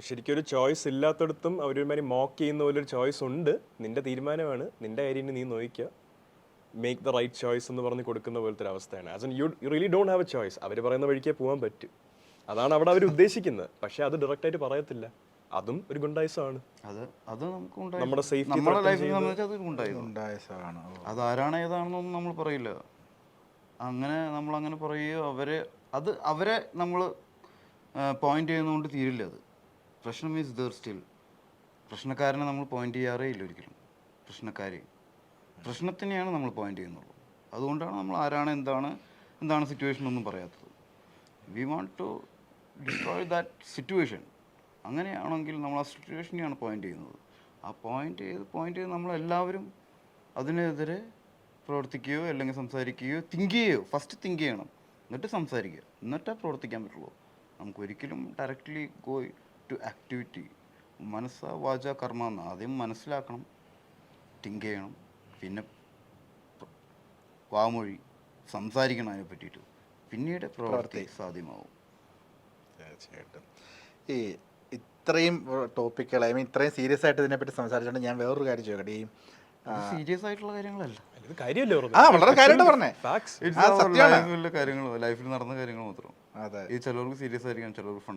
ശരിക്കും ഒരു choice ഇല്ലാത്തടത്തും അവരൊരുമാതിരി mock ചെയ്യുന്ന പോലെ ഒരു ചോയ്സ് ഉണ്ട്. നിന്റെ തീരുമാനമാണ്, നിന്റെ കാര്യം നീ നോക്കുക, മേക്ക് ദ റൈറ്റ് ചോയ്സ് എന്ന് പറഞ്ഞ് കൊടുക്കുന്ന പോലത്തെ ഒരു അവസ്ഥയാണ്. As in you really don't have a choice. അവർ പറയുന്ന വഴിക്കേ പോകാൻ പറ്റും. അതാണ് അവിടെ അവർ ഉദ്ദേശിക്കുന്നത്. പക്ഷെ അത് ഡയറക്റ്റായിട്ട് പറയത്തില്ല. അതും ഒരു ഗുണ്ടായിസമാണ്. അത് നമുക്ക് നമ്മുടെ സേഫ്റ്റി നമ്മുടെ ലൈഫിനെ സംബന്ധിച്ച് അത് ഗുണ്ടായിസമാണ്. അതാരാണ് ഏതാണെന്നൊന്നും നമ്മൾ പറയില്ല. നമ്മളങ്ങനെ പറയുകയോ അവരെ നമ്മൾ പോയിന്റ് ചെയ്യുന്നതുകൊണ്ട് തീരില്ല. അത് പ്രശ്നം ഈസ് ദർ സ്റ്റിൽ. പ്രശ്നക്കാരനെ നമ്മൾ പോയിന്റ് ചെയ്യാറേ ഇല്ല ഒരിക്കലും. പ്രശ്നത്തിനെയാണ് നമ്മൾ പോയിന്റ് ചെയ്യുന്നുള്ളൂ. അതുകൊണ്ടാണ് നമ്മൾ ആരാണ് എന്താണ് സിറ്റുവേഷൻ ഒന്നും പറയാത്തത്. We want to destroy that situation. അങ്ങനെയാണെങ്കിൽ നമ്മൾ ആ സിറ്റുവേഷനെയാണ് പോയിന്റ് ചെയ്യുന്നത്. ആ പോയിന്റ് ചെയ്ത് നമ്മളെല്ലാവരും അതിനെതിരെ പ്രവർത്തിക്കുകയോ അല്ലെങ്കിൽ സംസാരിക്കുകയോ ഫസ്റ്റ് തിങ്ക് ചെയ്യണം, എന്നിട്ട് സംസാരിക്കുക, എന്നിട്ടേ പ്രവർത്തിക്കാൻ പറ്റുള്ളൂ. നമുക്ക് ഒരിക്കലും ഡയറക്റ്റ്ലി ഗോ ടു ആക്ടിവിറ്റി. മനസ്സ വാച കർമ്മ എന്ന് ആദ്യം മനസ്സിലാക്കണം, തിങ്ക് ചെയ്യണം, പിന്നെ വാമൊഴി സംസാരിക്കണം അതിനെ പറ്റിയിട്ട്, പിന്നീട് പ്രവർത്തി സാധ്യമാവും. തീർച്ചയായിട്ടും. ഇത്രയും ടോപ്പിക്കുകൾ, ഇത്രയും സീരിയസ് ആയിട്ട് ഇതിനെപ്പറ്റി സംസാരിച്ചുകൊണ്ട് ഞാൻ വേറൊരു കാര്യം ചോദിക്കട്ടെ. സീരിയസ് ആയിട്ടുള്ള കാര്യങ്ങളല്ല, വളരെ കാര്യമായിട്ട് പറഞ്ഞേ. ലൈഫിൽ നടന്ന കാര്യങ്ങൾ മാത്രം. ഈ ചിലർക്ക് സീരിയസ് ആയിരിക്കാം, ചിലർക്ക് ഫണ്ട്